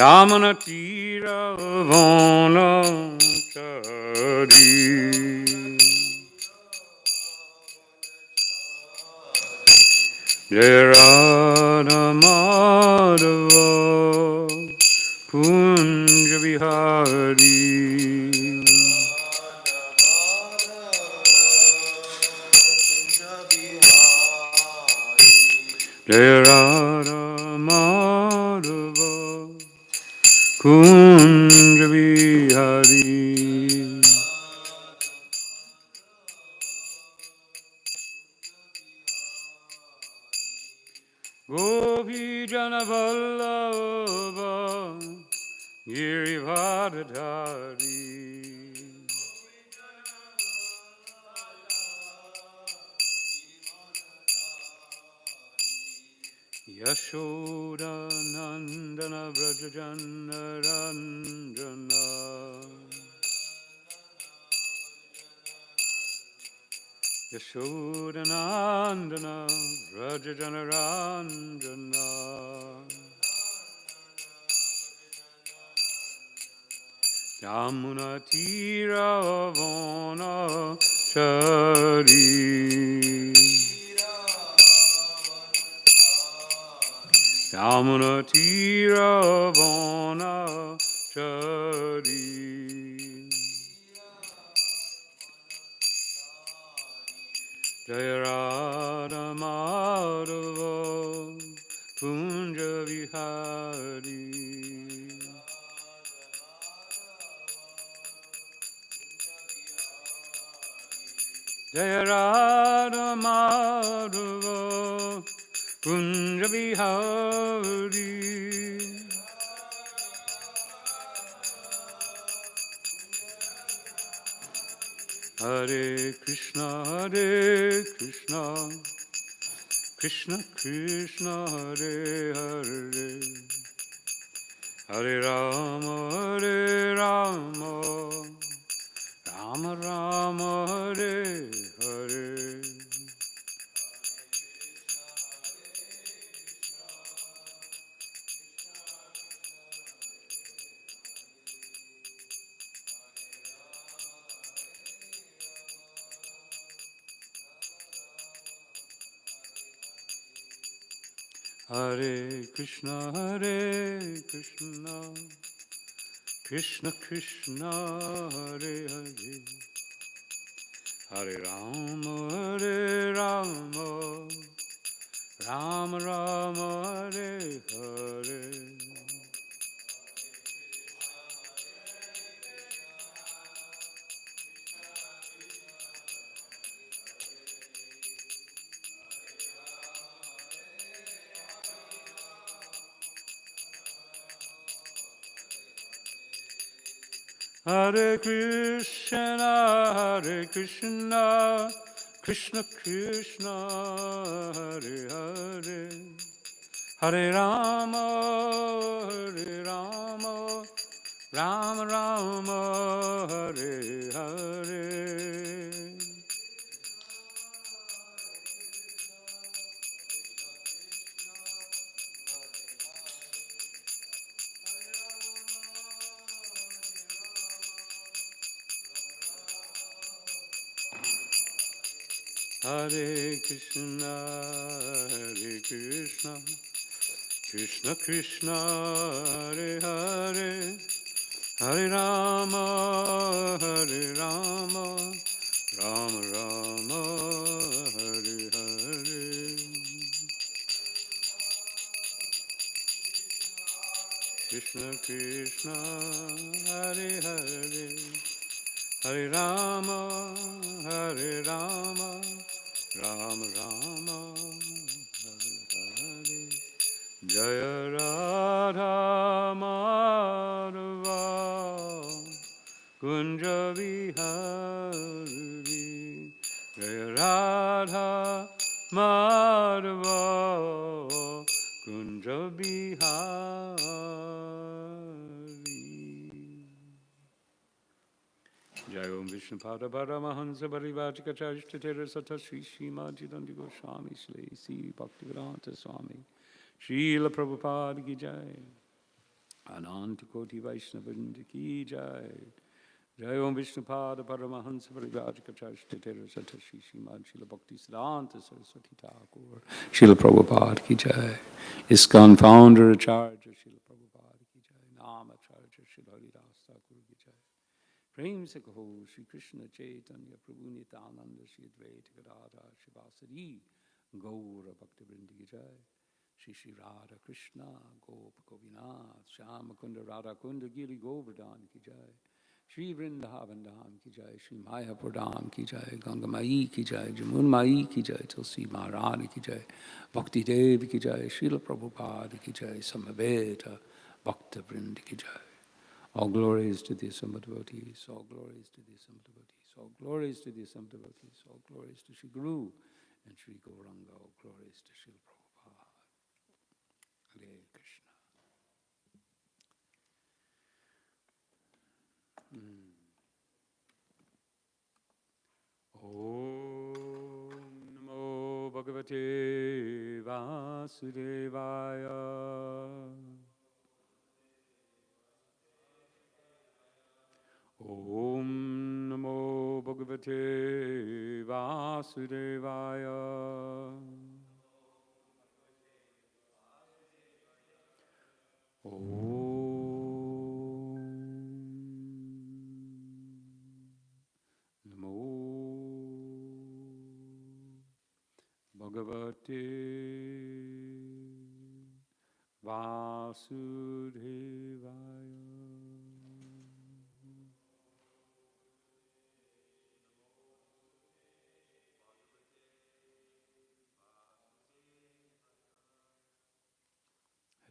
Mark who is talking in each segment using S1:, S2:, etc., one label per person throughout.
S1: Yamuna tira vanachari. Jai Radha Madhava Kunja Vihari. Jai Radha Madhava Kunja Vihari. Gopi Jana Vallabha Girivardhari. Yashoda Nandana Vrajajana Ranjana. Yashoda Nandana Vrajajana Ranjana. Yamuna Tira Vanachari. Yamuna Tira Vanachari. Jai Radha Madhava Kunja Vihari. Jai Radha Madhava Kunja Vihari. Hare Krishna, Krishna Krishna, Hare Hare, Hare Rama, Rama Rama, Hare Hare. Hare Krishna, Krishna Krishna, Hare Hare, Hare Rama, Rama Rama, Hare Hare. Hare Krishna, Krishna Krishna, Hare Hare, Hare Rama, Rama Rama, Hare Hare. Hare Krishna, Krishna Krishna, Hare Hare, Hare Rama, Rama Rama, Hare Hare. Krishna Krishna, Hare Hare, Hare Rama, Rama Rama, Hare Hare. Jaya Radha Madhava Kunja Vihari. Jaya Radha Madhava Kunja Vihari. Jai Om Vishnupada Paramahansa Parivajika Charitatera Sata Sri Srimad-Bhagavatam Goswami Sri Bhaktivedanta Swami Srila Prabhupada Ki Jai. Ananta Koti Vaishnavrinda ki jai. Jai Om Vishnupada Paramahansa Parivajikacharishtatera Satashi Srimad Srila Bhakti Siddhanta Saraswati Thakur Srila Prabhupada ki jai. ISKCON founder Acharya Srila Prabhupada ki jai. Nama Acharya Srila Haridas Thakur ki jai. Prem se kaho Shri Krishna Chaitanya Prabhu Nityananda Shri Advaita Gadadhar Shivasari Gaura Bhakti Vrinda ki jai. Shri Shri Radha Krishna Gopa Govinath Shama Kunda Radha Kunda Giri Govardhan ki jai. Shri Vrindavan Dham ki jai, Shri Mayapur Dham ki jai, Ganga Mai ki jai, Jamun Mai ki jai, Tulsi Maharani ki jai, Bhakti Devi ki jai, Srila Prabhupada ki jai, Samaveta Bhakta Vrind ki jai. All glories to the assembled devotees, all glories to the assembled devotees, all glories to the assembled devotees, all glories to Shri Guru and Shri Gauranga, all glories to Srila Prabhupada. Hare Krishna. Om Namo Bhagavate Vasudevaya. Om Namo Bhagavate Vasudevaya. Bhagavate Vasudevaya.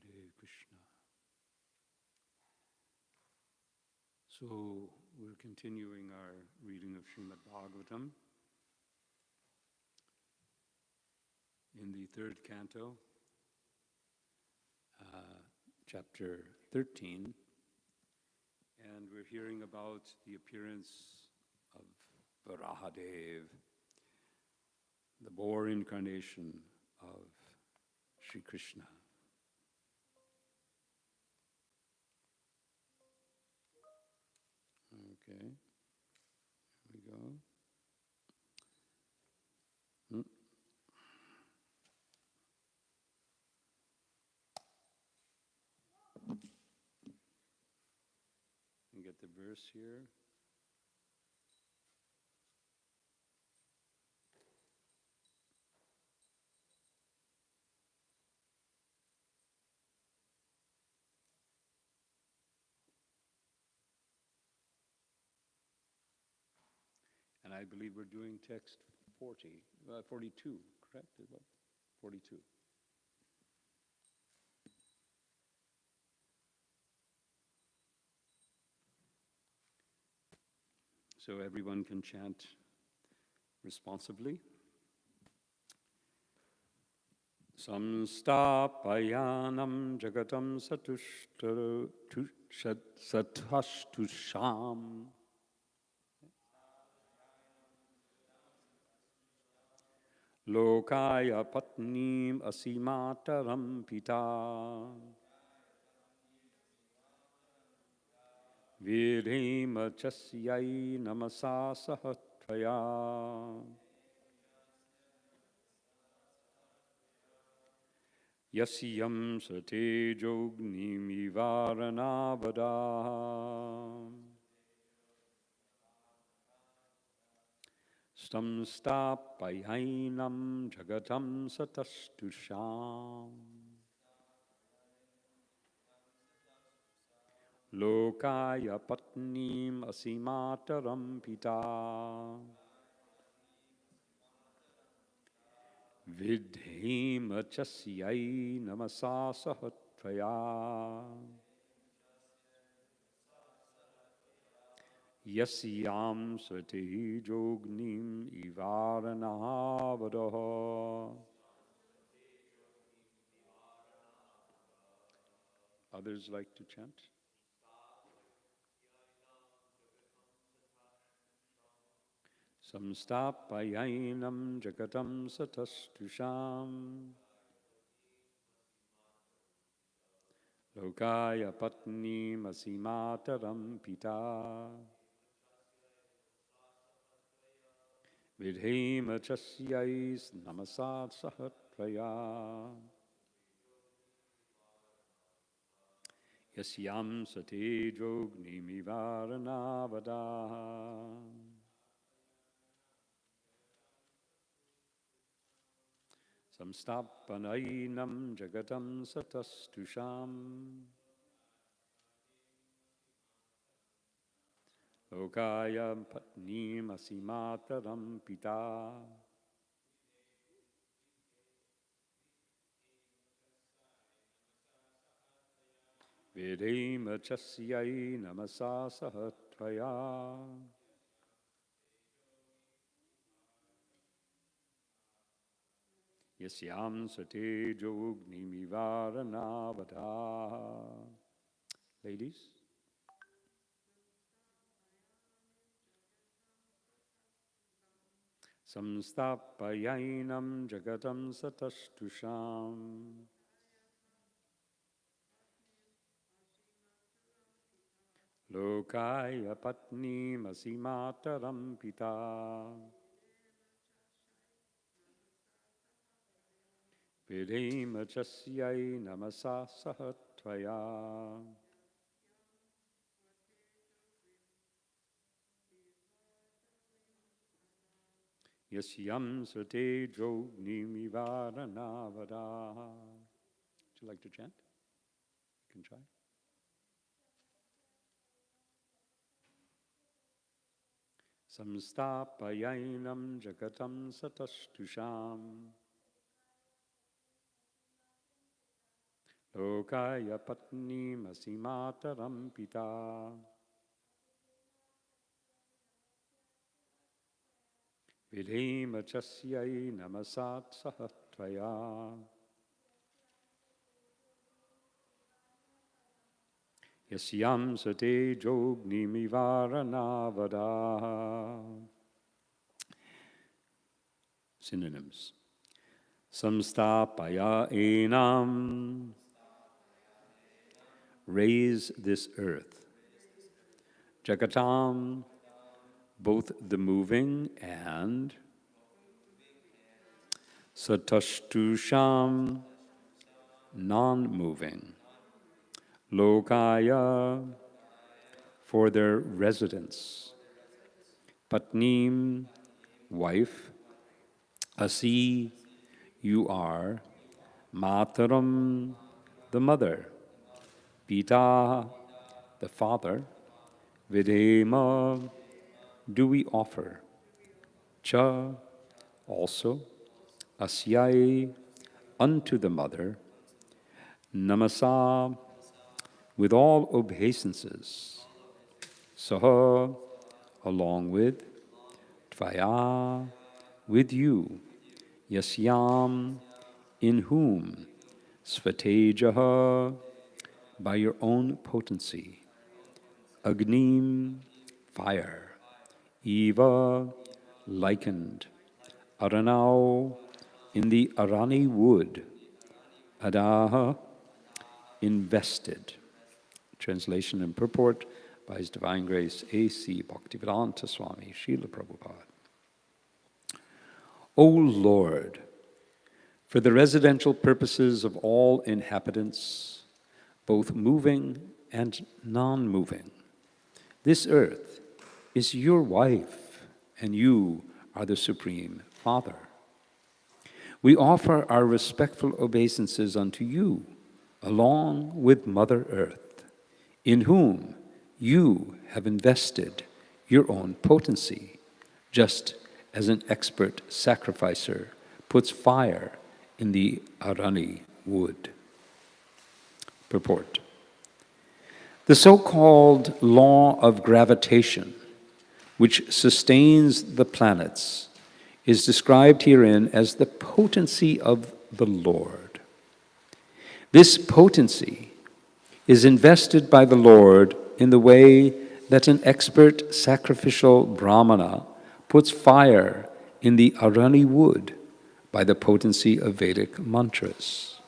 S1: Hare Krishna. So we're continuing our reading of Srimad-Bhagavatam in the third canto, chapter 13, and we're hearing about the appearance of Varahadev, the boar incarnation of Sri Krishna. Okay, here we go. You get the verse here. And I believe we're doing text 42, correct? 42. So everyone can chant responsibly. Samstapayanam jagatam sathashtusham lokaya patnim asimataram pita vidhima chasyai namasa sahatvaya yasyam sate jognim ivaranavada samstapayainam jagatam satastusham lokaya patnim asimataram pita vidhima chasyai namasa sahatvaya yasyam svati jognim ivaranavadaha. Others like to chant? Samstapayainam jagatam satastusham Lokaya patni masimataram pita vidhema chasyais namasat sahatraya yasyam sate jogni varanavada samstapanainam jagatam satastusham Lokaya patni masimataram pita Vedema chasyai namasa sahatvaya Yasyam sate jogni mivaranavada. Ladies? Samstapayainam jagatam satastusham Lokaya patni masimataram pita Vidhema chasyai namasa sahatvaya Yasyam sate jogni mivaranavada. Would you like to chant? You can try. Samstapayainam jagatam satastusham Lokaya patni masimataram pita Vidhema chasyai namasat sahatvaya Yasyam sate jogni mivaranavada. Synonyms. Samstapaya enam. Raise this earth. Jagatam, both the moving and satashtusham, non-moving. Lokaya, for their residence. Patnim, wife. Asi, you are. Mataram, the mother. Pita, the father. Vidhema, do we offer. Cha, also. Asyai, unto the mother. Namasa, with all obeisances. Saha, along with. Tvaya, with you. Yasyam, in whom. Svatejaha, by your own potency. Agnim, fire. Eva, likened. Aranau, in the Arani wood. Adaha, invested. Translation and purport by His Divine Grace A.C. Bhaktivedanta Swami Srila Prabhupada. O Lord, for the residential purposes of all inhabitants, both moving and non-moving, this earth is your wife, and you are the Supreme Father. We offer our respectful obeisances unto you, along with Mother Earth, in whom you have invested your own potency, just as an expert sacrificer puts fire in the Arani wood. Purport. The so-called law of gravitation, which sustains the planets, is described herein as the potency of the Lord. This potency is invested by the Lord in the way that an expert sacrificial brahmana puts fire in the Arani wood by the potency of Vedic mantras.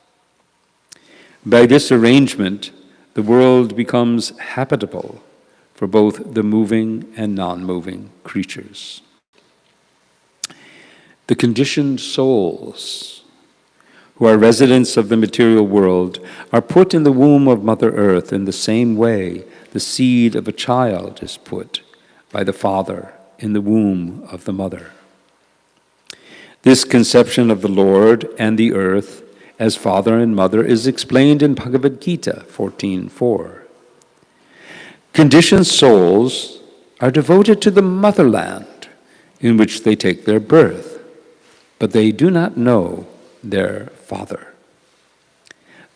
S1: By this arrangement, the world becomes habitable for both the moving and non-moving creatures. The conditioned souls, who are residents of the material world, are put in the womb of Mother Earth in the same way the seed of a child is put by the father in the womb of the mother. This conception of the Lord and the earth as father and mother is explained in Bhagavad Gita 14:4. Conditioned souls are devoted to the motherland in which they take their birth, but they do not know their father.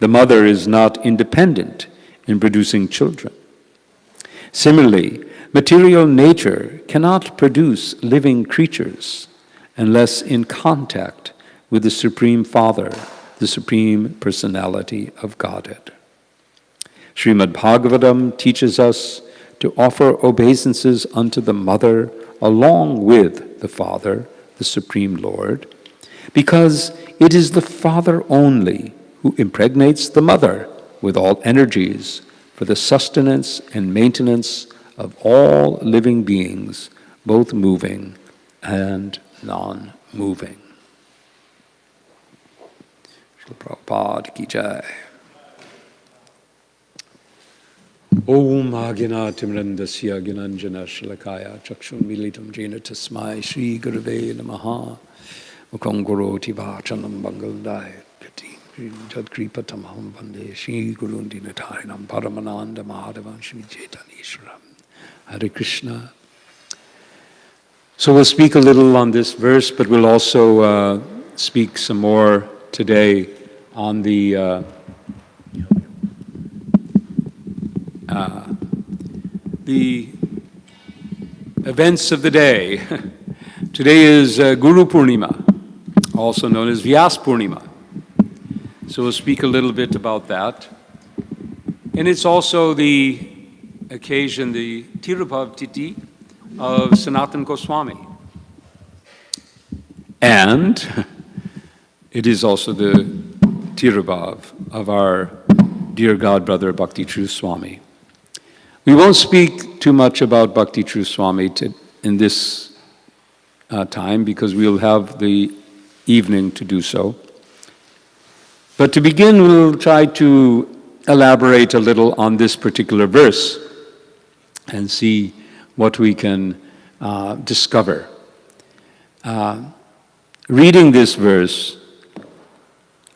S1: The mother is not independent in producing children. Similarly, material nature cannot produce living creatures unless in contact with the Supreme Father, the Supreme Personality of Godhead. Srimad-Bhagavatam teaches us to offer obeisances unto the Mother along with the Father, the Supreme Lord, because it is the Father only who impregnates the Mother with all energies for the sustenance and maintenance of all living beings, both moving and non-moving. Srila Prabhupada ki jai. Om Agina Timrandasya Ginanjana Shalakaya Chakshun Militam Jena Tasmai Shri Gurave Namaha Mukam Guroti Vachanam Bangaldaya Kati Jadkripa Tamaham Bande Shri Gurundi Natarinam Paramananda Mahadavan Shri Chaitanyeshwaram. Hare Krishna. So we'll speak a little on this verse, but we'll also speak some more today on the events of the day. Today is Guru Purnima, also known as Purnima. So we'll speak a little bit about that. And it's also the occasion, the Tirubhav Titi of Sanatana Gosvami. And it is also the Tirubhav of our dear God brother Bhakti True Swami. We won't speak too much about Bhakti True Swami in this time because we'll have the evening to do so. But to begin, we'll try to elaborate a little on this particular verse and see what we can discover. Reading this verse,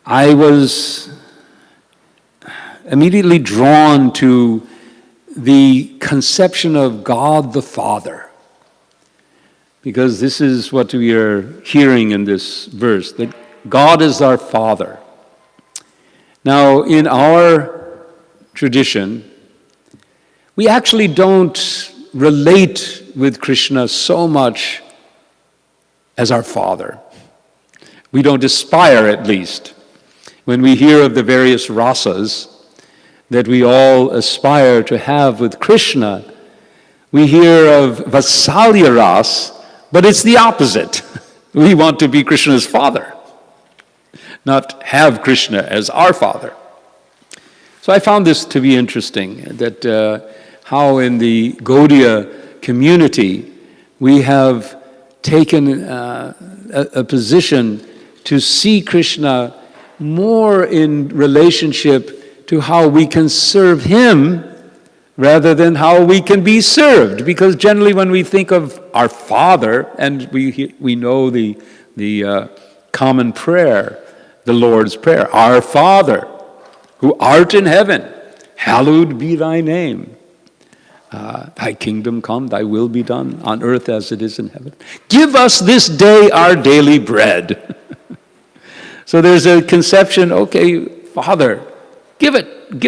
S1: I was immediately drawn to the conception of God the Father, because this is what we are hearing in this verse, that God is our Father. Now, in our tradition, we actually don't relate with Krishna so much as our Father. We don't aspire, at least. When we hear of the various rasas that we all aspire to have with Krishna, we hear of Vatsalya ras, but it's the opposite. We want to be Krishna's father, not have Krishna as our father. So I found this to be interesting, that how in the Gaudiya community we have taken a position to see Krishna more in relationship to how we can serve him rather than how we can be served. Because generally when we think of our Father, and we know the common prayer, the Lord's Prayer, Our Father, who art in heaven, hallowed be thy name. Thy kingdom come, thy will be done on earth as it is in heaven. Give us this day our daily bread. So there's a conception, okay, Father, give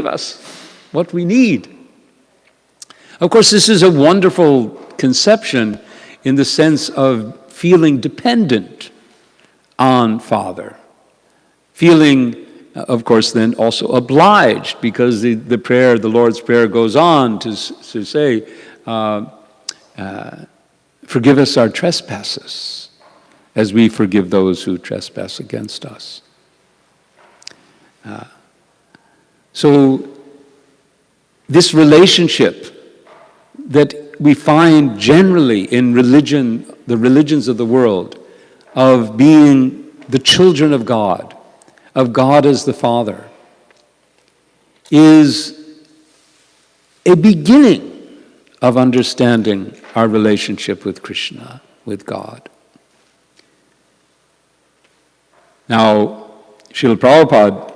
S1: us what we need. Of course, this is a wonderful conception in the sense of feeling dependent on Father. Feeling, of course, then also obliged, because the prayer, the Lord's Prayer, goes on to say, forgive us our trespasses, as we forgive those who trespass against us. So this relationship that we find generally in religion, the religions of the world, of being the children of God as the Father, is a beginning of understanding our relationship with Krishna, with God. Now, Srila Prabhupada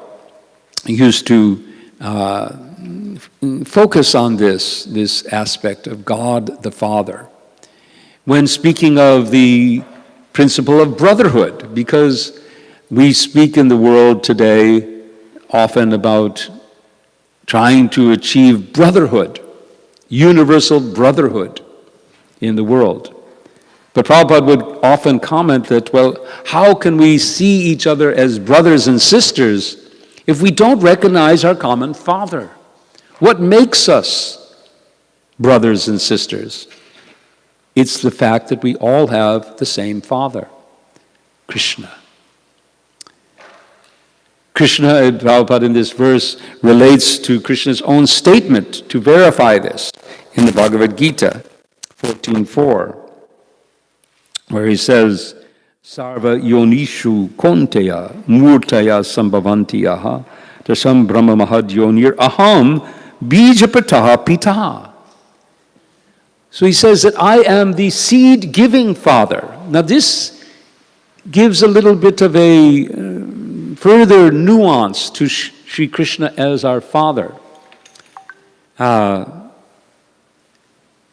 S1: used to focus on this aspect of God the Father when speaking of the principle of brotherhood, because we speak in the world today often about trying to achieve brotherhood, universal brotherhood in the world. But Prabhupada would often comment that, well, how can we see each other as brothers and sisters if we don't recognize our common Father? What makes us brothers and sisters? It's the fact that we all have the same Father, Krishna. Krishna, Prabhupada in this verse, relates to Krishna's own statement to verify this in the Bhagavad Gita 14.4, where he says, Sarva yonishu konteya murtaya sambhavantiyaha tasam brahma mahad yonir aham bijapataha pitaha. So he says that I am the seed-giving Father. Now this gives a little bit of a further nuance to Sri Krishna as our Father.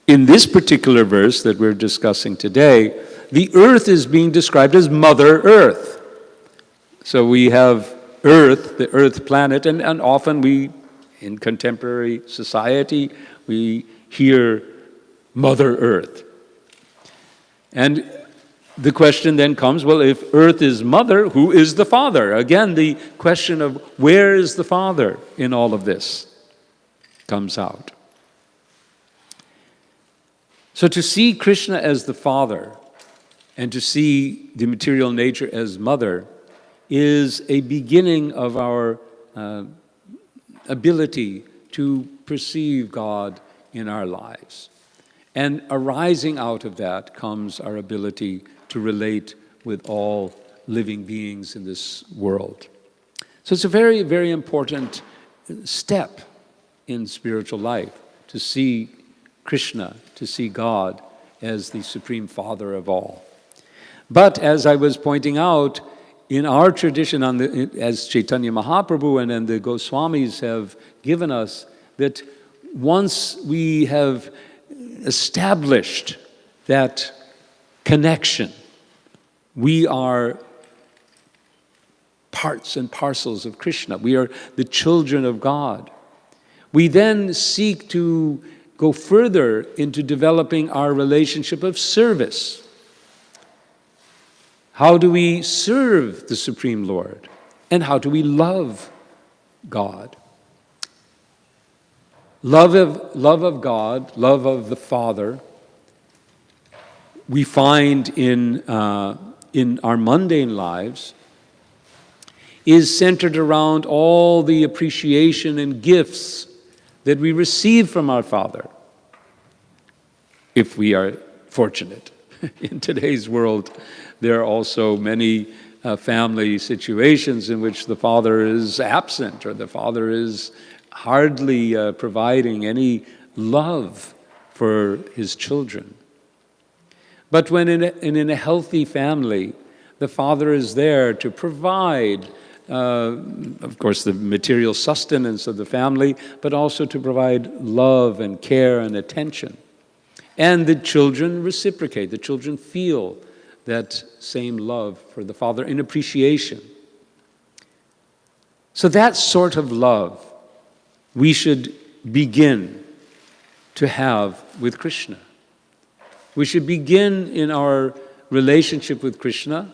S1: In this particular verse that we're discussing today, the earth is being described as Mother Earth. So we have Earth, the Earth planet, and often we, in contemporary society, we hear Mother Earth. And the question then comes, well, if Earth is Mother, who is the Father? Again, the question of where is the Father in all of this comes out. So to see Krishna as the Father and to see the material nature as Mother is a beginning of our ability to perceive God in our lives. And arising out of that comes our ability to relate with all living beings in this world. So it's a very, very important step in spiritual life to see Krishna, to see God as the Supreme Father of all. But as I was pointing out, in our tradition, as Chaitanya Mahaprabhu and then the Goswamis have given us, that once we have established that connection, we are parts and parcels of Krishna. We are the children of God. We then seek to go further into developing our relationship of service. How do we serve the Supreme Lord? And how do we love God? Love of God, love of the Father, we find in our mundane lives is centered around all the appreciation and gifts that we receive from our Father, if we are fortunate. In today's world, there are also many family situations in which the father is absent or the father is hardly providing any love for his children. But when in a healthy family, the father is there to provide, of course, the material sustenance of the family, but also to provide love and care and attention. And the children reciprocate. The children feel that same love for the father in appreciation. So that sort of love we should begin to have with Krishna. We should begin in our relationship with Krishna.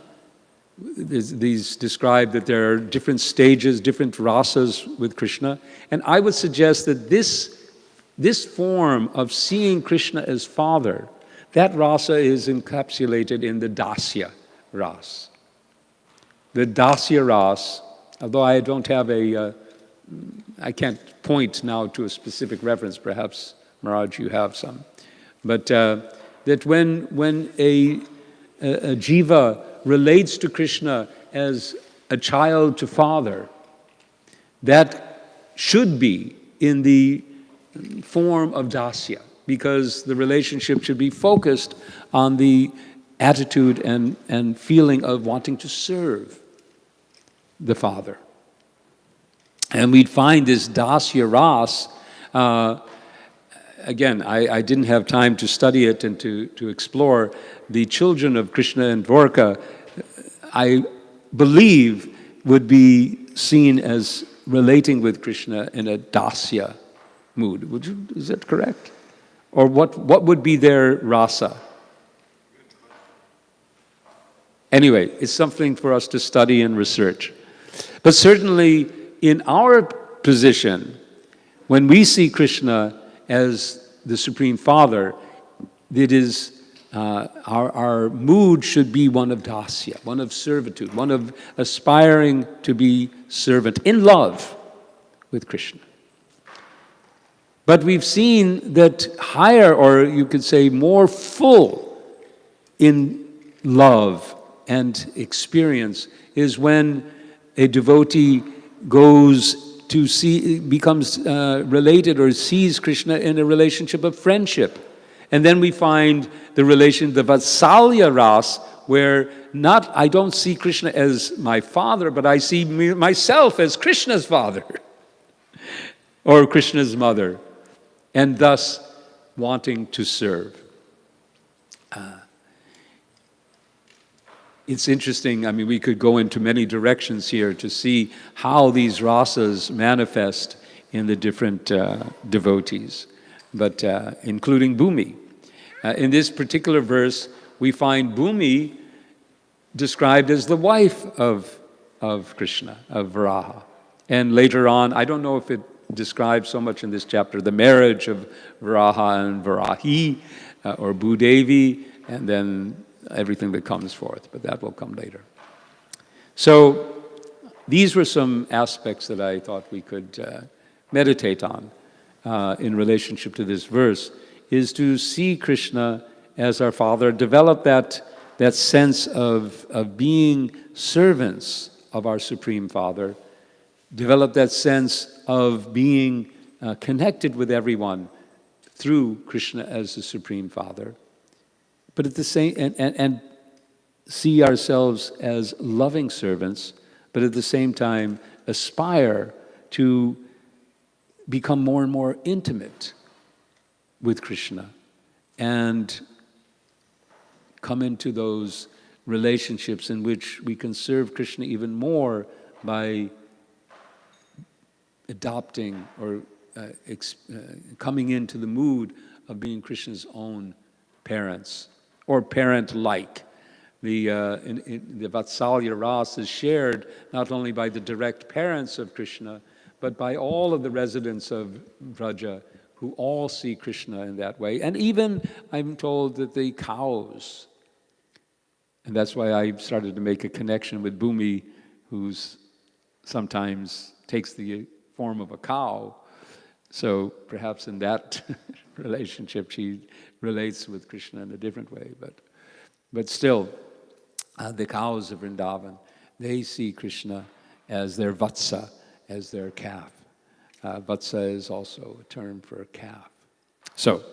S1: These describe that there are different stages, different rasas with Krishna. And I would suggest that this form of seeing Krishna as Father, that rasa is encapsulated in the Dasya ras. The Dasya ras, although I don't have a I can't point now to a specific reference, perhaps, Maharaj, you have some. But that when a jiva relates to Krishna as a child to father, that should be in the form of dasya, because the relationship should be focused on the attitude and feeling of wanting to serve the father. And we'd find this dasya ras, again, I didn't have time to study it and to explore. The children of Krishna and Dwarka, I believe, would be seen as relating with Krishna in a dasya mood. Is that correct? Or what would be their rasa? Anyway, it's something for us to study and research. But certainly in our position, when we see Krishna as the Supreme Father, it is our mood should be one of dasya, one of servitude, one of aspiring to be servant in love with Krishna. But we've seen that higher, or you could say more full in love and experience is when a devotee goes to see, becomes related or sees Krishna in a relationship of friendship. And then we find the relation, the Vatsalya Ras, where I don't see Krishna as my father, but I see myself as Krishna's father or Krishna's mother, and thus wanting to serve. It's interesting, I mean, we could go into many directions here to see how these rasas manifest in the different devotees, but including Bhumi. In this particular verse, we find Bhumi described as the wife of Krishna, of Varaha. And later on, I don't know if it describes so much in this chapter, the marriage of Varaha and Varahi, or Bhudevi, and then everything that comes forth, but that will come later. So these were some aspects that I thought we could meditate on in relationship to this verse, is to see Krishna as our Father, develop that sense of being servants of our Supreme Father, develop that sense of being connected with everyone through Krishna as the Supreme Father. But at the same, and see ourselves as loving servants, but at the same time aspire to become more and more intimate with Krishna and come into those relationships in which we can serve Krishna even more by adopting or coming into the mood of being Krishna's own parents, or parent-like. The Vatsalya Ras is shared not only by the direct parents of Krishna, but by all of the residents of Vraja, who all see Krishna in that way. And even, I'm told, that the cows, and that's why I started to make a connection with Bhumi, who's sometimes takes the form of a cow. So perhaps in that relationship she relates with Krishna in a different way. But still, the cows of Vrindavan, they see Krishna as their vatsa, as their calf. Vatsa is also a term for a calf. So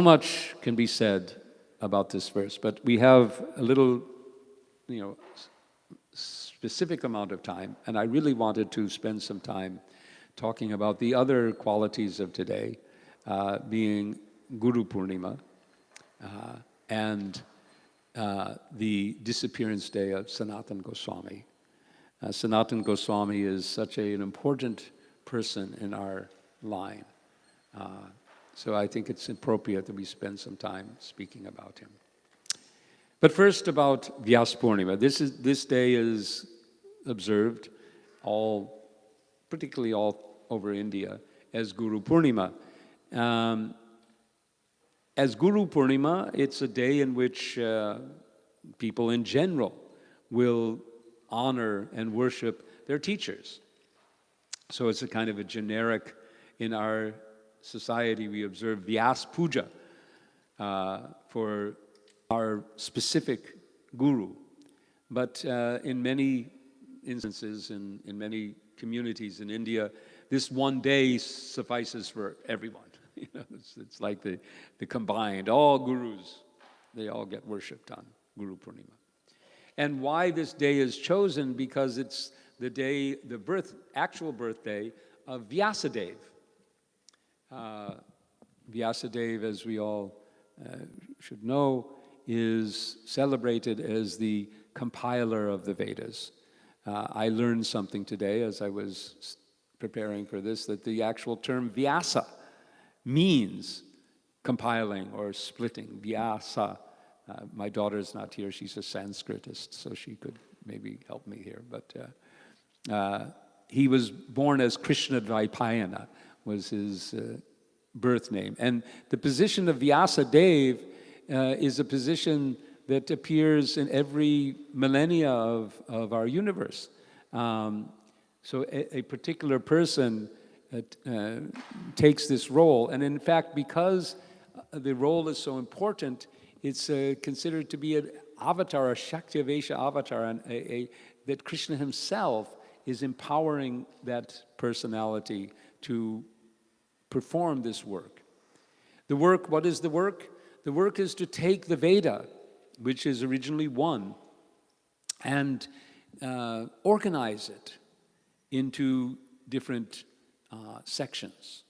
S1: much can be said about this verse, but we have a little, specific amount of time, and I really wanted to spend some time talking about the other qualities of today, being Guru Purnima and the disappearance day of Sanatana Goswami. Sanatana Goswami is such an important person in our line. So I think it's appropriate that we spend some time speaking about him. But first about Vyas Purnima. This day is observed particularly all over India as Guru Purnima. As Guru Purnima, it's a day in which people in general will honor and worship their teachers. So it's a kind of a generic, in our society we observe Vyas Puja for our specific guru. But in many instances, in many communities in India, this one day suffices for everyone. It's like the combined, all gurus, they all get worshipped on Guru Purnima. And why this day is chosen? Because it's the day, actual birthday of Vyasadeva. Vyasadeva, as we all should know, is celebrated as the compiler of the Vedas. I learned something today as I was preparing for this, that the actual term Vyasa means compiling or splitting. Vyasa. My daughter's not here, she's a Sanskritist, so she could maybe help me here. But he was born as Krishna Dvaipayana, was his birth name. And the position of Vyasadeva is a position that appears in every millennia of our universe. So a particular person takes this role. And in fact, because the role is so important, it's considered to be an avatar, a Shakti-avesha avatar, and that Krishna himself is empowering that personality to perform this work. The work, what is the work? The work is to take the Veda, which is originally one, and organize it into different sections.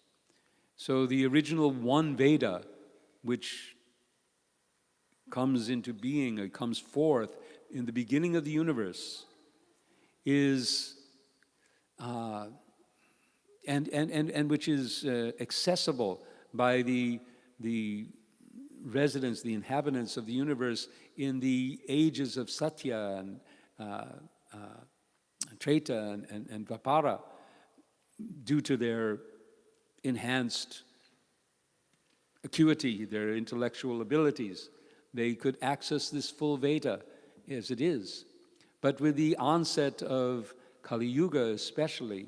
S1: So the original one Veda, which comes into being, it comes forth in the beginning of the universe, is and which is accessible by the residents, the inhabitants of the universe in the ages of Satya and Treta and Dwapara, due to their enhanced acuity, their intellectual abilities. They could access this full Veda as it is. But with the onset of Kali Yuga especially,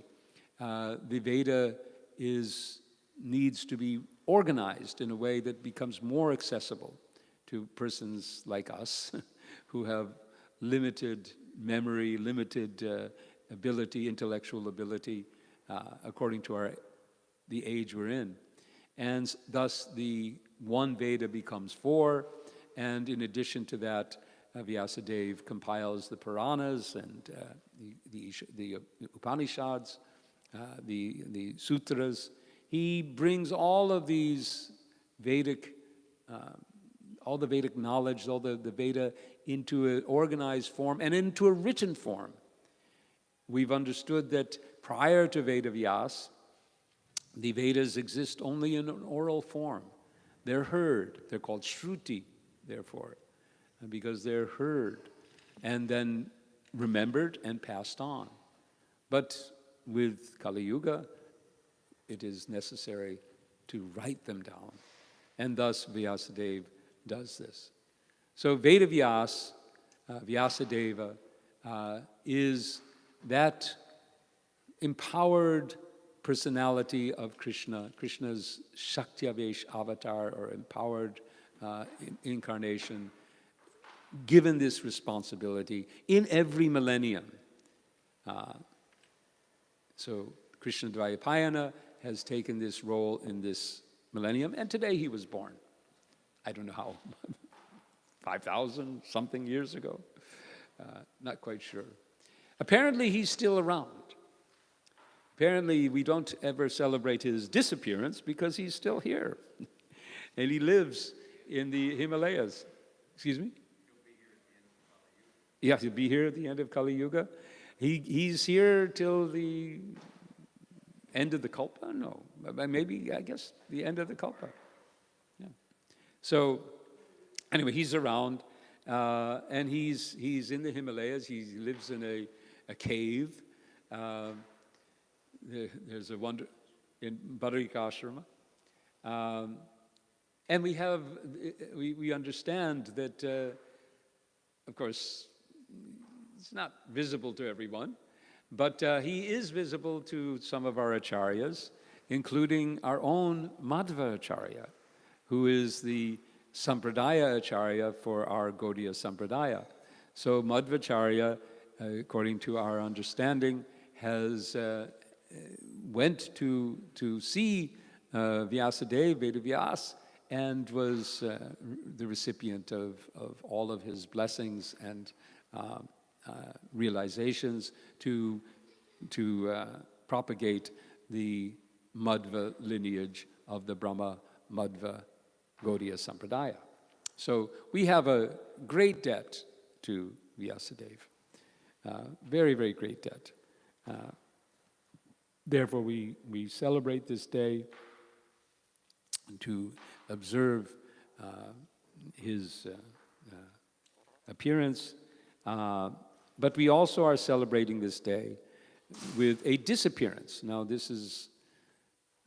S1: the Veda needs to be organized in a way that becomes more accessible to persons like us who have limited memory, limited ability, intellectual ability, according to the age we're in. And thus the one Veda becomes four, and in addition to that, Vyasadeva compiles the Puranas and the Upanishads, the Sutras. He brings all of these Vedic, all the Vedic knowledge, all the Veda into an organized form and into a written form. We've understood that prior to Veda Vyas, the Vedas exist only in an oral form. They're heard. They're called Shruti, therefore, because they're heard and then remembered and passed on. But with Kali Yuga, it is necessary to write them down. And thus Vyasadeva does this. So Veda Vyas, Vyasadeva, is that empowered personality of Krishna, Krishna's Shakti-avesh avatar, or empowered incarnation, given this responsibility in every millennium. So Krishna Dvaipayana has taken this role in this millennium, and today he was born. I don't know how, 5,000 something years ago, not quite sure. Apparently he's still around. Apparently we don't ever celebrate his disappearance because he's still here. And he lives in the Himalayas. Excuse me? Yeah, he'll be here at the end of Kali Yuga. He's here till the end of the Kalpa? No, maybe, I guess, the end of the Kalpa. Yeah. So, anyway, he's around, and he's in the Himalayas. He lives in a cave. There's a wonder in Badrikashrama. And we understand that, of course, it's not visible to everyone, But he is visible to some of our acharyas, including our own Madhva Acharya, who is the Sampradaya Acharya for our Gaudiya Sampradaya. So Madhvacharya, according to our understanding, has went to see Vyasadeva, Vedavyas, and was the recipient of all of his blessings and realizations to propagate the Madhva lineage of the Brahma Madhva Gaudiya Sampradaya. So we have a great debt to Vyasadeva. Very, very great debt. Therefore, we celebrate this day to observe his appearance, but we also are celebrating this day with a disappearance. Now, this is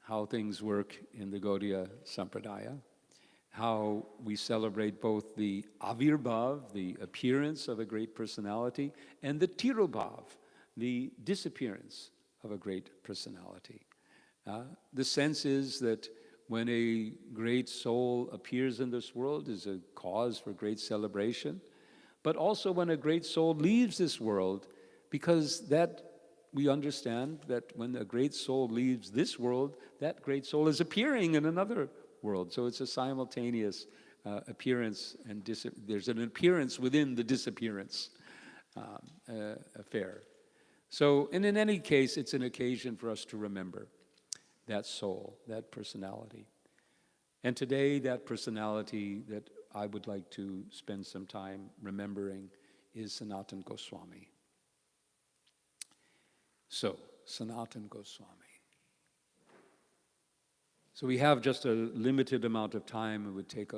S1: how things work in the Gaudiya Sampradaya, how we celebrate both the avirbhav, the appearance of a great personality, and the tirobhav, the disappearance of a great personality. The sense is that when a great soul appears in this world is a cause for great celebration, but also when a great soul leaves this world, because that we understand that when a great soul leaves this world, that great soul is appearing in another world. So it's a simultaneous appearance, and there's an appearance within the disappearance affair. So, and in any case, it's an occasion for us to remember that soul, that personality. And today, that personality that I would like to spend some time remembering is Sanatana Goswami. So, Sanatana Goswami. So we have just a limited amount of time. It would take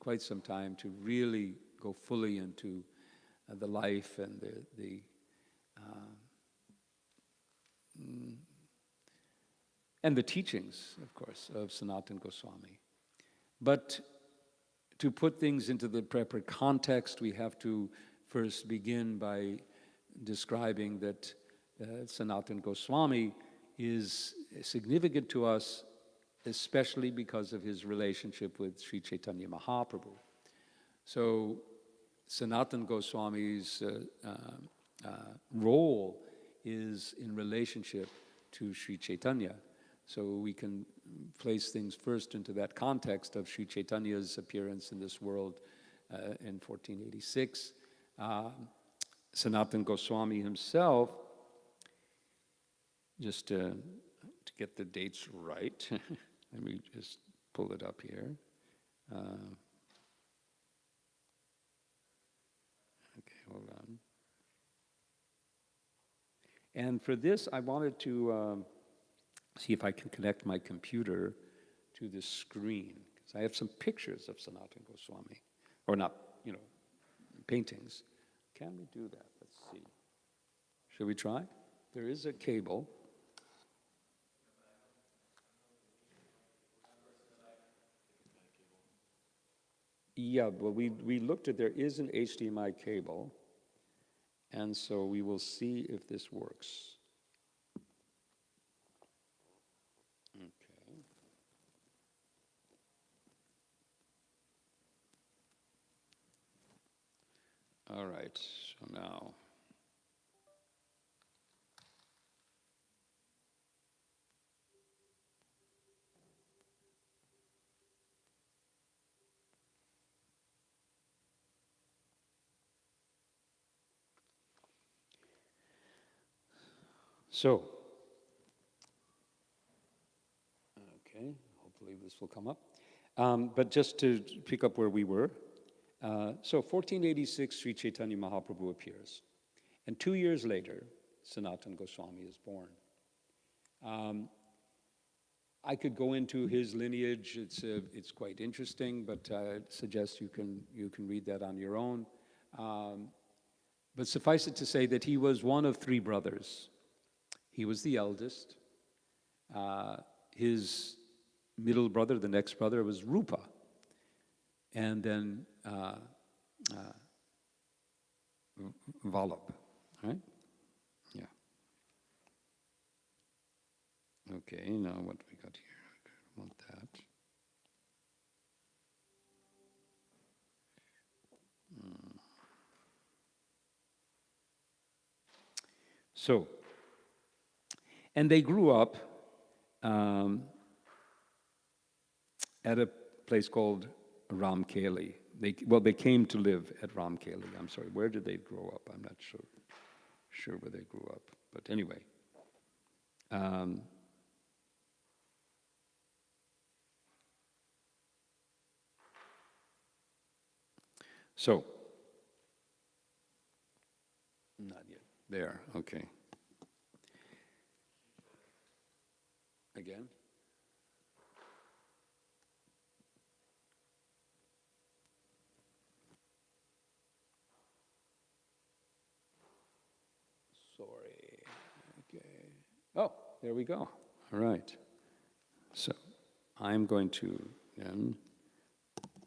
S1: quite some time to really go fully into the life and the teachings, of course, of Sanatana Goswami. But to put things into the proper context, we have to first begin by describing that Sanatana Goswami is significant to us, especially because of his relationship with Sri Chaitanya Mahaprabhu. So Sanatana Goswami's role is in relationship to Sri Chaitanya. So we can place things first into that context of Sri Chaitanya's appearance in this world in 1486. Sanatana Goswami himself, just to get the dates right, let me just pull it up here. Okay, hold on. And for this, I wanted to see if I can connect my computer to the screen, because I have some pictures of Sanatana Goswami, or not, paintings. Can we do that? Let's see. Shall we try? There is a cable. Yeah, well, we looked at, there is an HDMI cable, and so we will see if this works. Okay. All right, so now. So, okay, hopefully this will come up. But just to pick up where we were, so 1486, Sri Chaitanya Mahaprabhu appears. And 2 years later, Sanatana Goswami is born. I could go into his lineage. It's quite interesting, but I suggest you can read that on your own. But suffice it to say that he was one of 3 brothers. He was the eldest. His middle brother, the next brother, was Rupa. And then Vallabh, right? Yeah. Okay, now what we got here? I want that. So, and they grew up at a place called Ramkeli. They came to live at Ramkeli. I'm sorry, where did they grow up? I'm not sure where they grew up. But anyway. So, not yet. There, okay. Again? Sorry. Okay. Oh, there we go. All right. So, I'm going to then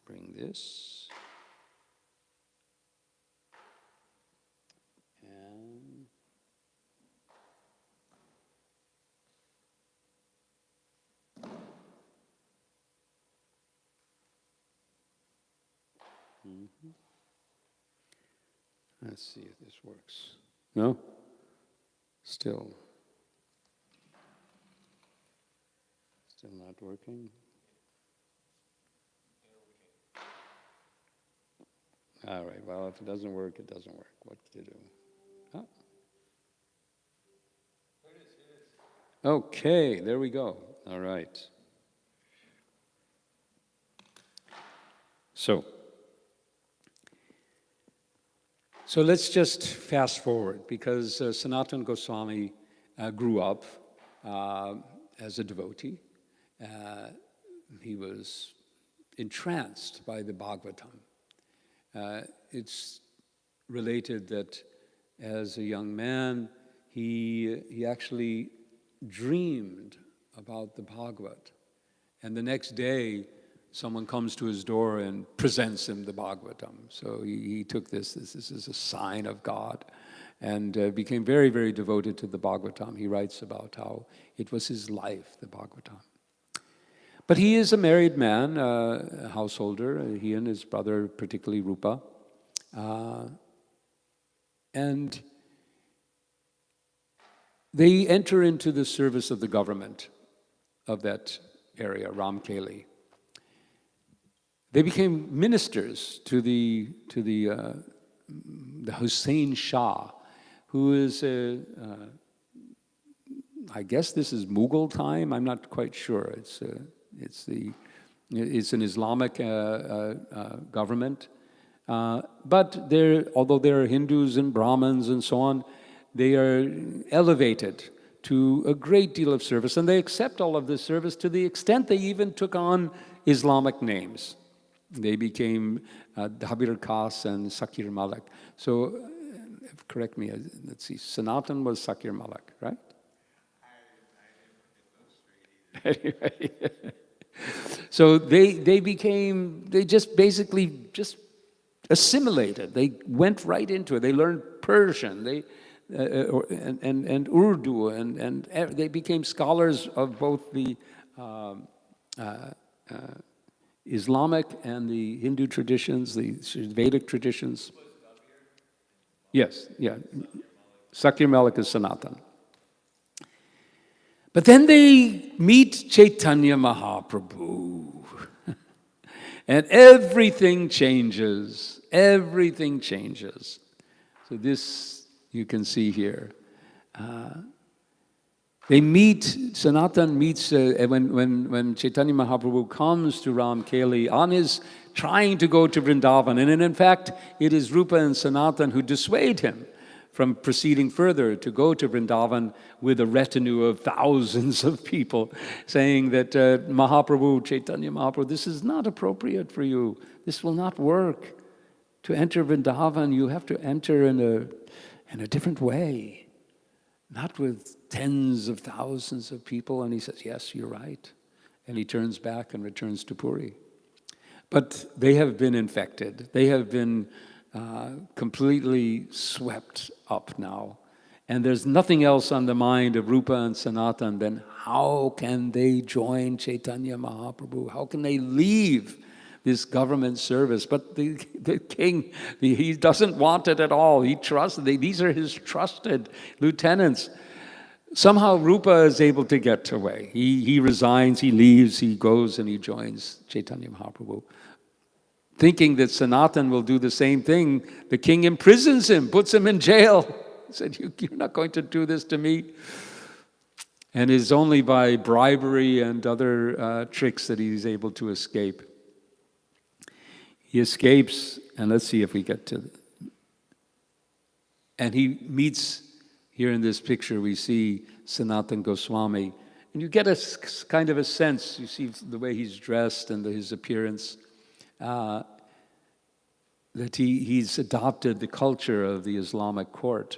S1: bring this. And let's see if this works. No? Still not working? All right, well, if it doesn't work, it doesn't work. What to do? Oh. Okay, there we go. All right. So let's just fast forward, because Sanatana Goswami grew up as a devotee. He was entranced by the Bhagavatam. It's related that as a young man, he actually dreamed about the Bhagavat. And the next day, someone comes to his door and presents him the Bhagavatam. So he took this is a sign of God, and became very, very devoted to the Bhagavatam. He writes about how it was his life, the Bhagavatam. But he is a married man, a householder, he and his brother, particularly Rupa. And they enter into the service of the government of that area, Ramkeli. They became ministers to the Hussain Shah, who is I guess this is Mughal time. I'm not quite sure. It's an Islamic government, but although there are Hindus and Brahmins and so on, they are elevated to a great deal of service, and they accept all of this service to the extent they even took on Islamic names. They became Dhabir Khas and Sakir Malik. So, correct me, let's see, Sanatan was Sakir Malik, right? Anyway, so they just basically assimilated. They went right into it. They learned Persian, and Urdu, and they became scholars of both the Islamic and the Hindu traditions, the Vedic traditions. Yes, yeah. Sakir Malik is Sanatan. But then they meet Chaitanya Mahaprabhu. And everything changes. Everything changes. So this you can see here. Sanatan meets, when Chaitanya Mahaprabhu comes to Ramkeli on his trying to go to Vrindavan. And in fact, it is Rupa and Sanatan who dissuade him from proceeding further to go to Vrindavan with a retinue of thousands of people, saying that Mahaprabhu, Chaitanya Mahaprabhu, this is not appropriate for you. This will not work. To enter Vrindavan, you have to enter in a different way, not with tens of thousands of people. And he says, yes, you're right. And he turns back and returns to Puri. But they have been infected. They have been completely swept up now. And there's nothing else on the mind of Rupa and Sanatan than how can they join Chaitanya Mahaprabhu? How can they leave this government service? But the king, he doesn't want it at all. He trusts, these are his trusted lieutenants. Somehow Rupa is able to get away. He resigns, he leaves, he goes and he joins Chaitanya Mahaprabhu. Thinking that Sanatana will do the same thing, the king imprisons him, puts him in jail. He said, you're not going to do this to me. And it is only by bribery and other tricks that he's able to escape. He escapes, and let's see if we get to... And he meets, here in this picture, we see Sanatana Goswami. And you get a kind of a sense, you see the way he's dressed and his appearance, that he's adopted the culture of the Islamic court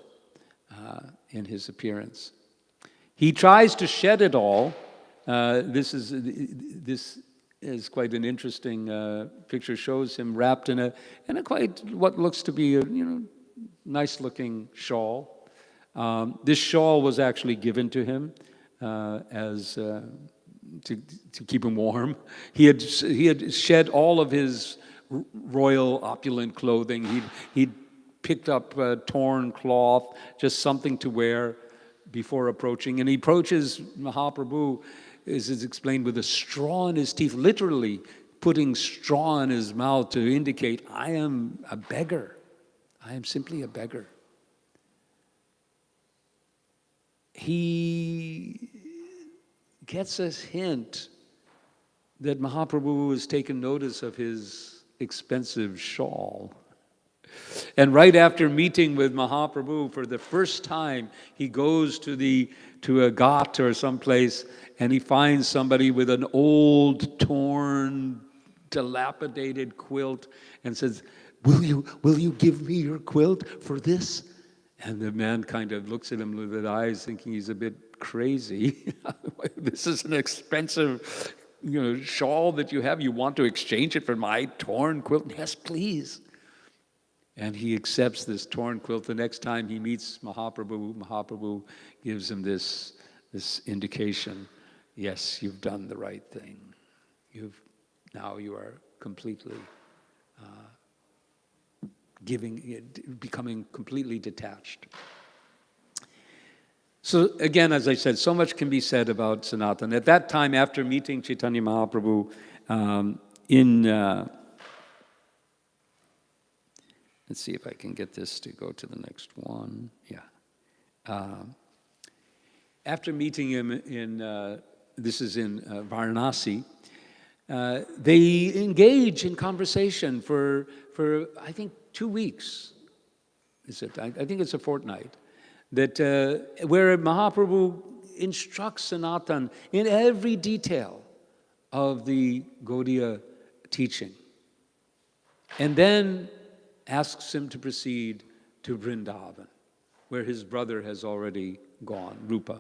S1: in his appearance. He tries to shed it all. This is quite an interesting picture. Shows him wrapped in a quite what looks to be a nice looking shawl. This shawl was actually given to him as to keep him warm. He had shed all of his royal opulent clothing. He'd picked up torn cloth, just something to wear before approaching. And he approaches Mahaprabhu, as is explained, with a straw in his teeth, literally putting straw in his mouth to indicate, I am a beggar. I am simply a beggar. He gets a hint that Mahaprabhu has taken notice of his expensive shawl. And right after meeting with Mahaprabhu for the first time, he goes to a ghat or someplace, and he finds somebody with an old, torn, dilapidated quilt, and says, "Will you give me your quilt for this?" And the man kind of looks at him with eyes, thinking he's a bit crazy. This is an expensive, shawl that you have. You want to exchange it for my torn quilt? Yes, please. And he accepts this torn quilt. The next time he meets Mahaprabhu, Mahaprabhu gives him this indication. Yes, you've done the right thing. Now you are completely becoming completely detached. So again, as I said, so much can be said about Sanatana. At that time, after meeting Chaitanya Mahaprabhu let's see if I can get this to go to the next one. Yeah. After meeting him this is in Varanasi, they engage in conversation for I think 2 weeks. Is it? I think it's a fortnight. That where Mahaprabhu instructs Sanatana in every detail of the Gaudiya teaching, and then asks him to proceed to Vrindavan, where his brother has already gone, Rupa.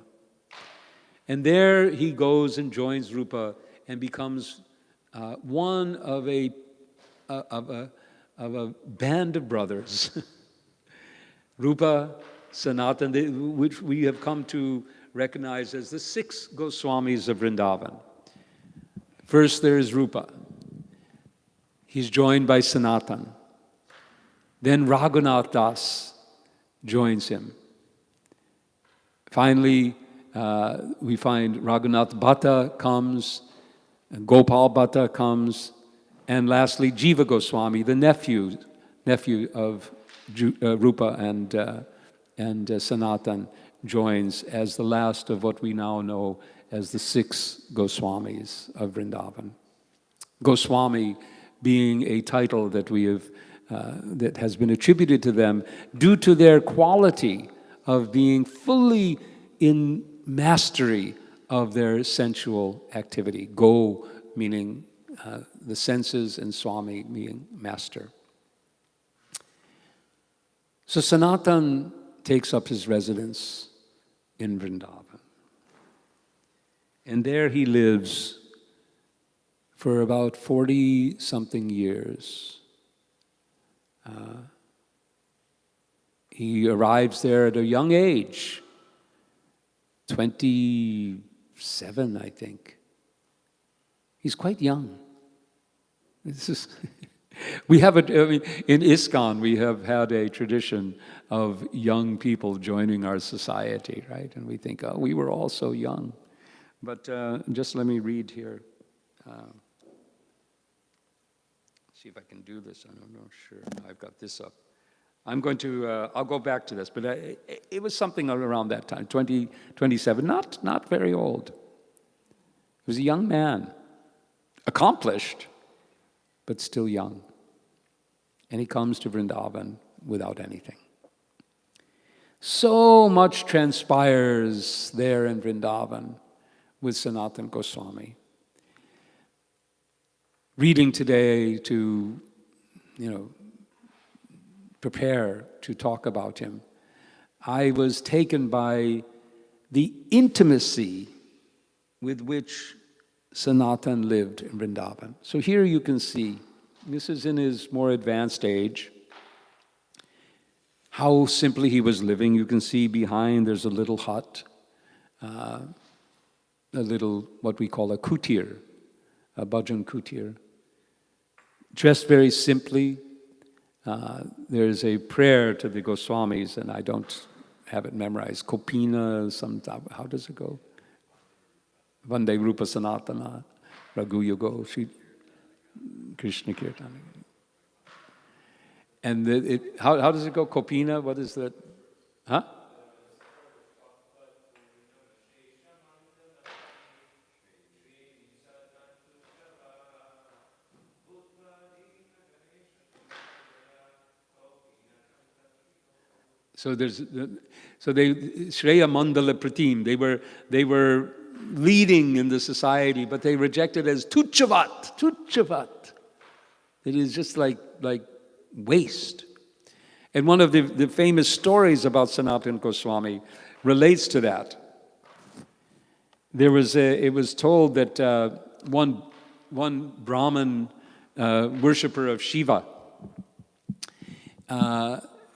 S1: And there he goes and joins Rupa and becomes one of a band of brothers. Rupa, Sanatana, which we have come to recognize as the 6 Goswamis of Vrindavan. First there is Rupa. He's joined by Sanatana. Then Raghunath Das joins him. Finally, we find Raghunath Bhatta comes, Gopal Bhatta comes, and lastly, Jiva Goswami, the nephew of Rupa and Sanatana, joins as the last of what we now know as the 6 Goswamis of Vrindavan. Goswami being a title that we have that has been attributed to them due to their quality of being fully in mastery of their sensual activity. Go meaning the senses, and Swami meaning master. So Sanatana takes up his residence in Vrindavan. And there he lives for about 40-something years. He arrives there at a young age, 20 27, I think. He's quite young. This is we have in ISKCON, we have had a tradition of young people joining our society, right? And we think, oh, we were all so young. But just let me read here. See if I can do this. I'm not sure. I've got this up. I'm going to, I'll go back to this, but it was something around that time, 27, not very old. He was a young man, accomplished, but still young. And he comes to Vrindavan without anything. So much transpires there in Vrindavan with Sanatana Goswami. Reading today to, prepare to talk about him, I was taken by the intimacy with which Sanatana lived in Vrindavan. So here you can see, this is in his more advanced age, how simply he was living. You can see behind there's a little hut, a little, what we call a kutir, a bhajan kutir. Dressed very simply. There's a prayer to the Goswamis, and I don't have it memorized. Kopina, how does it go? Vande Rupa Sanatana, Raghu Yogo, Krishna Kirtana. And how does it go? Kopina, what is that? Huh? So they Shreya Mandala Pratim, they were leading in the society, but they rejected as tuchavat. It is just like waste. And one of the famous stories about Sanatana Goswami relates to that. It was told that one Brahmin worshipper of Shiva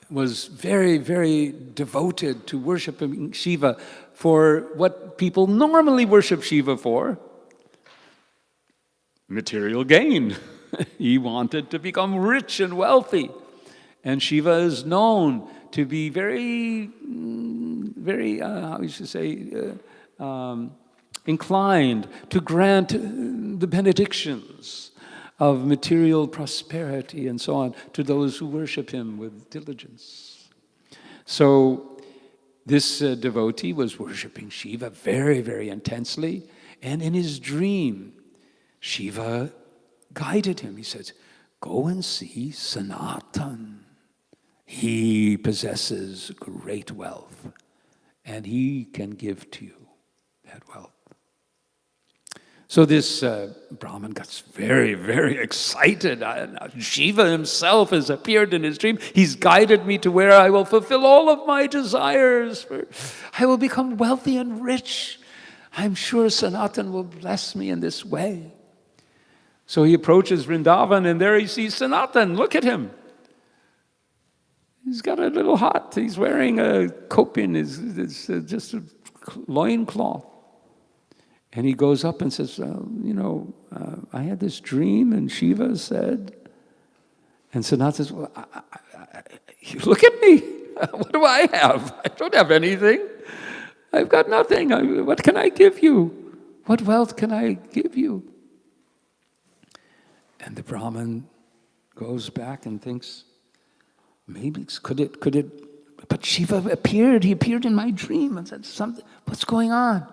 S1: was very, very devoted to worshiping Shiva for what people normally worship Shiva for: material gain. He wanted to become rich and wealthy. And Shiva is known to be very, very, how you should say, inclined to grant the benedictions of material prosperity and so on to those who worship him with diligence. So this devotee was worshiping Shiva very, very intensely, and in his dream, Shiva guided him. He says, go and see Sanatana. He possesses great wealth, and he can give to you that wealth. So this Brahmin got very, very excited. Shiva himself has appeared in his dream. He's guided me to where I will fulfill all of my desires. I will become wealthy and rich. I'm sure Sanatana will bless me in this way. So he approaches Vrindavan, and there he sees Sanatana. Look at him. He's got a little hut. He's wearing a kopin, it's just a loincloth. And he goes up and says, I had this dream, and Shiva said, and Sanatana says, well, you look at me. What do I have? I don't have anything. I've got nothing. What can I give you? What wealth can I give you? And the Brahmin goes back and thinks, maybe, could it, but Shiva appeared. He appeared in my dream and said something. What's going on?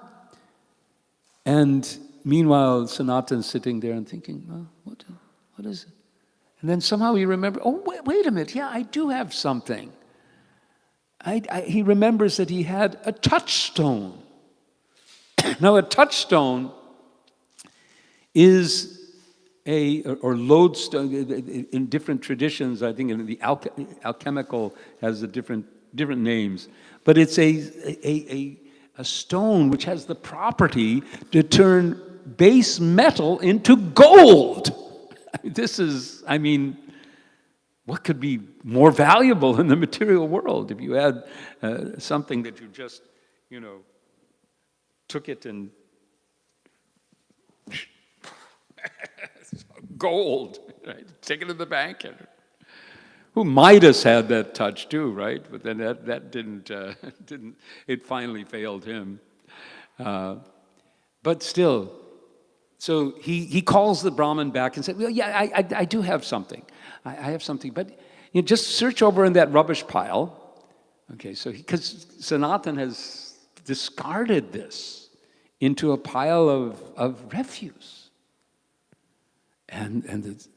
S1: And meanwhile, Sanatana's sitting there and thinking, well, what is it? And then somehow he remembers, wait a minute, yeah, I do have something. He remembers that he had a touchstone. Now, a touchstone is or lodestone, in different traditions, I think in the alchemical has the different names, but it's a stone which has the property to turn base metal into gold. What could be more valuable in the material world if you had something that you just, took it and gold, right? Take it to the bank. Who Midas had that touch too, right? But then that didn't, it finally failed him. But still, so he calls the Brahmin back and said, well, yeah, I do have something. I have something, but just search over in that rubbish pile. Okay, so because Sanatana has discarded this into a pile of refuse. And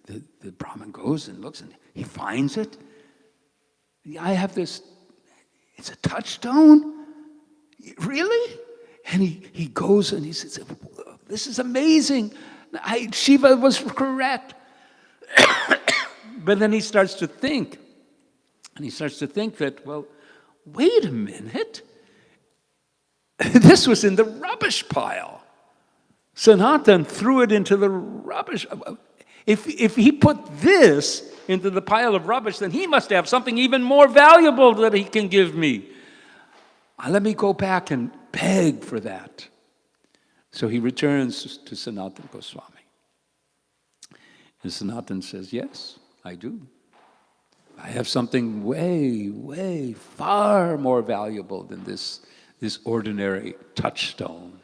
S1: the Brahmin goes and looks and he finds it. I have this, it's a touchstone? Really? And he goes and he says, this is amazing. Shiva was correct. But then he starts to think. And he starts to think that, well, wait a minute. This was in the rubbish pile. Sanatana threw it into the rubbish. If he put this into the pile of rubbish, then he must have something even more valuable that he can give me. Let me go back and beg for that. So he returns to Sanatana Goswami. And Sanatana says, yes, I do. I have something way, way far more valuable than this ordinary touchstone.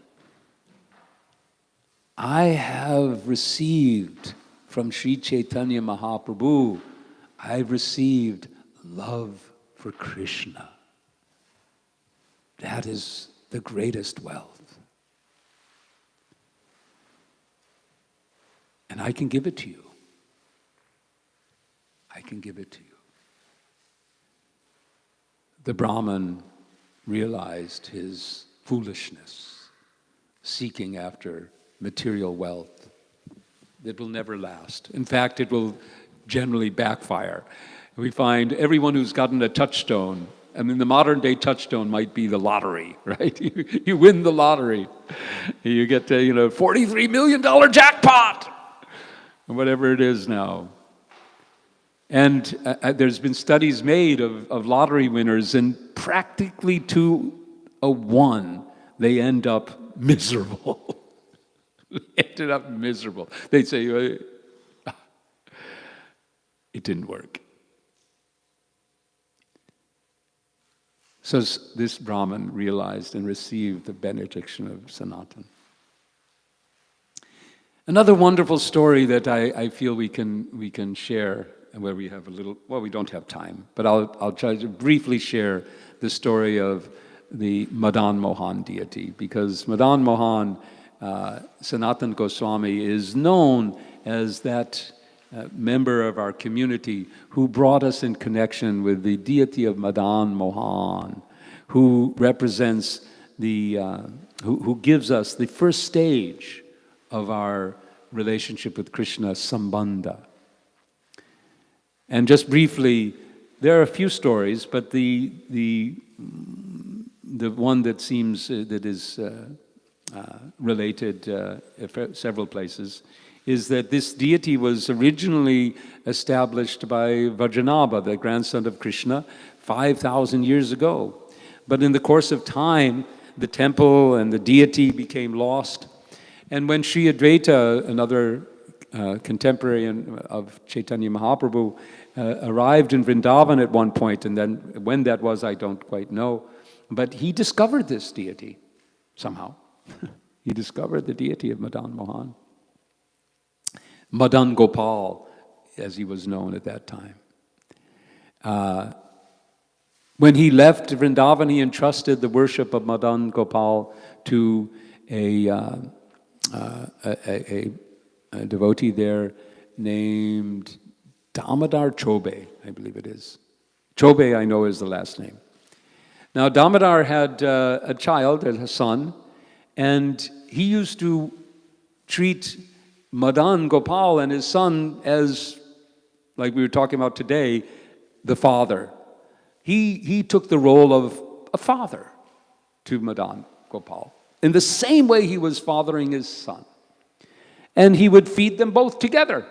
S1: I have received from Sri Chaitanya Mahaprabhu, I've received love for Krishna. That is the greatest wealth. And I can give it to you. I can give it to you. The Brahmin realized his foolishness, seeking after material wealth that will never last. In fact, it will generally backfire. We find everyone who's gotten a touchstone, I mean, the modern day touchstone might be the lottery, right? You win the lottery. You get a $43 million jackpot, or whatever it is now. And there's been studies made of lottery winners, and practically to a one, they end up miserable. They ended up miserable. They'd say, it didn't work. So this Brahmin realized and received the benediction of Sanatana. Another wonderful story that I feel we can share, where we have a little, well, we don't have time, but I'll try to briefly share the story of the Madan Mohan deity, because Madan Mohan, Sanatana Goswami, is known as that member of our community who brought us in connection with the deity of Madan Mohan, who represents who gives us the first stage of our relationship with Krishna, Sambandha. And just briefly, there are a few stories, but the one that seems that is related several places is that this deity was originally established by Vajranabha, the grandson of Krishna, 5,000 years ago. But in the course of time, the temple and the deity became lost. And when Sri Advaita, another contemporary of Chaitanya Mahaprabhu, arrived in Vrindavan at one point, and then when that was, I don't quite know, but he discovered this deity somehow. He discovered the deity of Madan Mohan. Madan Gopal, as he was known at that time. When he left Vrindavan, he entrusted the worship of Madan Gopal to a devotee there named Damodar Chobe, I believe it is. Chobe, I know, is the last name. Now, Damodar had a child, a son, and he used to treat Madan Gopal and his son as, like we were talking about today, the father. He took the role of a father to Madan Gopal, in the same way he was fathering his son. And he would feed them both together.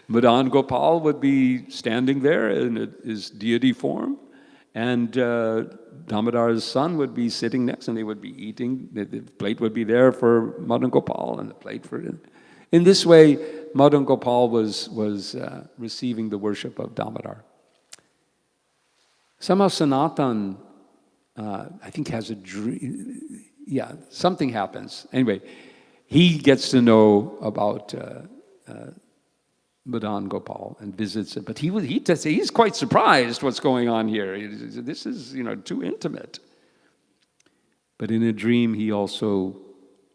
S1: Madan Gopal would be standing there in his deity form, and Damodar's son would be sitting next, and they would be eating. The plate would be there for Madan Gopal, and the plate for him. In this way, Madan Gopal was receiving the worship of Damodar. Somehow Sanatana, I think, has a dream. Yeah, something happens. Anyway, he gets to know about Madan Gopal and visits it. But he's quite surprised what's going on here. This is, too intimate. But in a dream, he also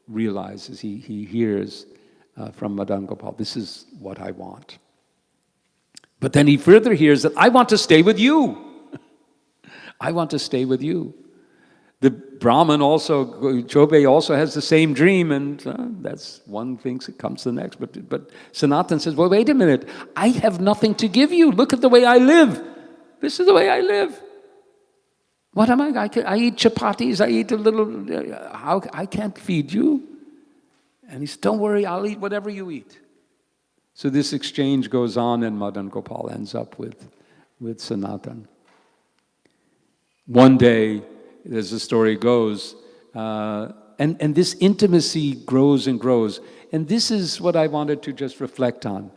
S1: realizes, he hears from Madan Gopal, this is what I want. But then he further hears that I want to stay with you. I want to stay with you. The Brahman also, Chobe also has the same dream, and that's one thing that comes to the next. But Sanatana says, well, wait a minute. I have nothing to give you. Look at the way I live. This is the way I live. What am I? I eat chapatis. I eat a little. I can't feed you. And he says, don't worry, I'll eat whatever you eat. So this exchange goes on, and Madan Gopal ends up with Sanatana. One day, as the story goes, and this intimacy grows and grows. And this is what I wanted to just reflect on.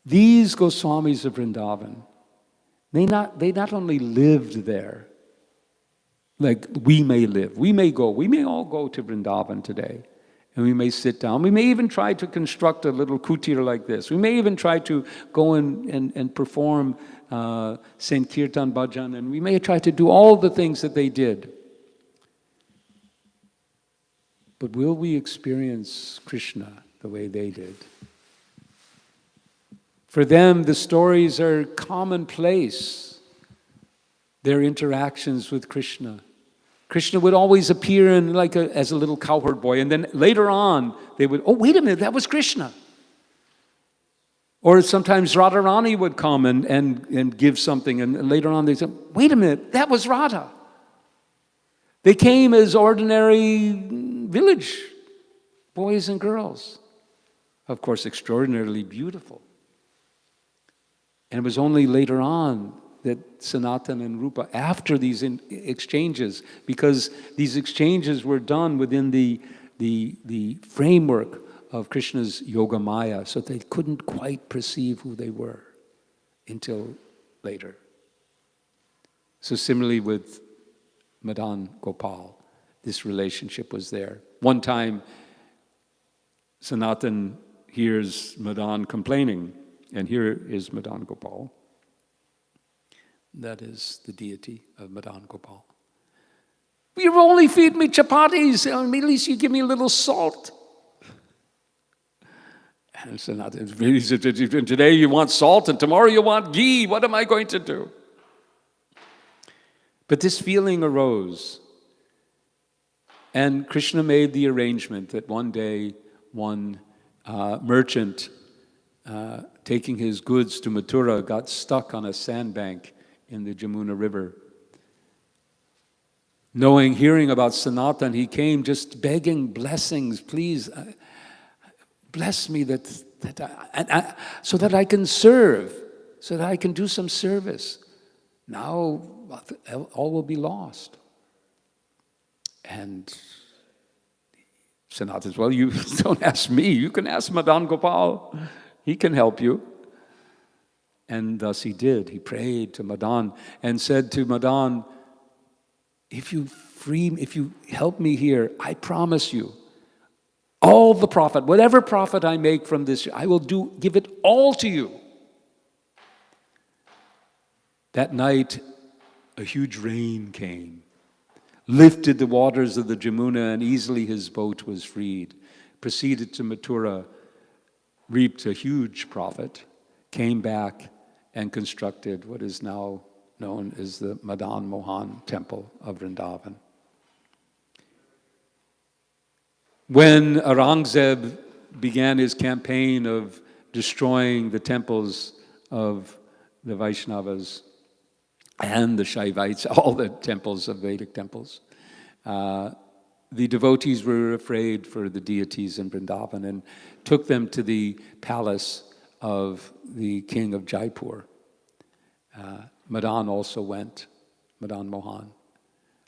S1: These Goswamis of Vrindavan, they not only lived there, like we may live. We may all go to Vrindavan today. And we may sit down. We may even try to construct a little kutir like this. We may even try to go and perform Sankirtan Bhajan, and we may try to do all the things that they did. But will we experience Krishna the way they did? For them, the stories are commonplace. Their interactions with Krishna. Krishna would always appear in as a little cowherd boy, and then later on they would, oh, wait a minute, that was Krishna. Or sometimes Radharani would come and give something, and later on they said, wait a minute, that was Radha. They came as ordinary village boys and girls, of course extraordinarily beautiful. And it was only later on that Sanatana and Rupa, after these exchanges, because these exchanges were done within the framework of Krishna's Yoga Maya, so they couldn't quite perceive who they were until later. So similarly with Madan Gopal, this relationship was there. One time, Sanatana hears Madan complaining, and here is Madan Gopal. That is the deity of Madan Gopal. You only feed me chapatis, at least you give me a little salt. And Sanatana said, today you want salt and tomorrow you want ghee. What am I going to do? But this feeling arose. And Krishna made the arrangement that one day one merchant taking his goods to Mathura got stuck on a sandbank in the Jamuna River. Hearing about Sanatana, he came just begging blessings. Please, bless me so that I can serve, so that I can do some service. Now, all will be lost. And Sanatana says, well, you don't ask me. You can ask Madan Gopal. He can help you. And thus he did. He prayed to Madan and said to Madan, if you help me here, I promise you, all the profit, whatever profit I make from this, I will give it all to you. That night, a huge rain came, lifted the waters of the Jamuna, and easily his boat was freed. Proceeded to Mathura, reaped a huge profit, came back, and constructed what is now known as the Madan Mohan Temple of Vrindavan. When Aurangzeb began his campaign of destroying the temples of the Vaishnavas and the Shaivites, all the temples of Vedic temples, the devotees were afraid for the deities in Vrindavan and took them to the palace of the king of Jaipur. Madan also went, Madan Mohan,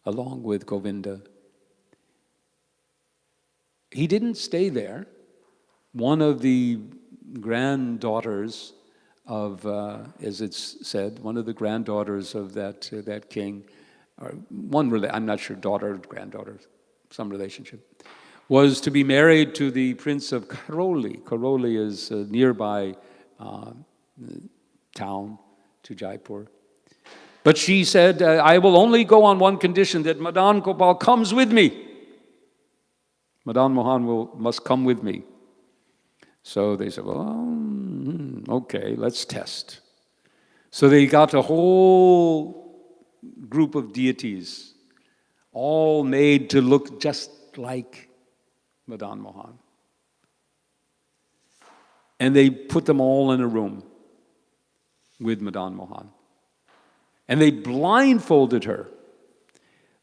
S1: along with Govinda. He didn't stay there. one of the granddaughters of, as it's said, one of the granddaughters of that king, or I'm not sure, daughter, granddaughter, some relationship, was to be married to the Prince of Karoli. Karoli is a nearby town to Jaipur. But she said, I will only go on one condition, that Madan Gopal comes with me. Madan Mohan must come with me. So they said, well, okay, let's test. So they got a whole group of deities, all made to look just like Madan Mohan. And they put them all in a room with Madan Mohan. And they blindfolded her.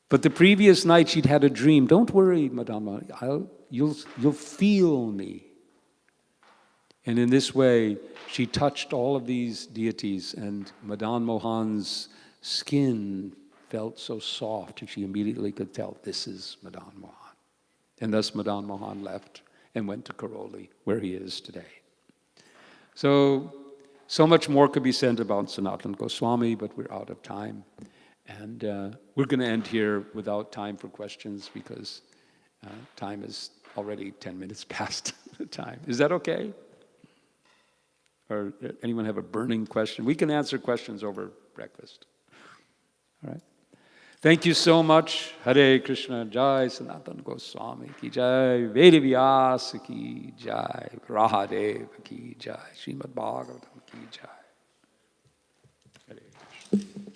S1: But the previous night she'd had a dream. Don't worry, Madan Mohan, you'll feel me. And in this way, she touched all of these deities, and Madan Mohan's skin felt so soft, and she immediately could tell, this is Madan Mohan. And thus Madan Mohan left and went to Karoli, where he is today. So much more could be said about Sanatana Goswami, but we're out of time. And we're going to end here without time for questions, because time is already 10 minutes past the time. Is that okay? Or anyone have a burning question? We can answer questions over breakfast. All right. Thank you so much. Hare Krishna, Jai Sanatana Goswami ki Jai, Veda Vyasa ki Jai, Rahadeva ki Jai, Srimad-Bhagavatam ki Jai. Hare Krishna.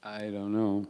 S1: I don't know.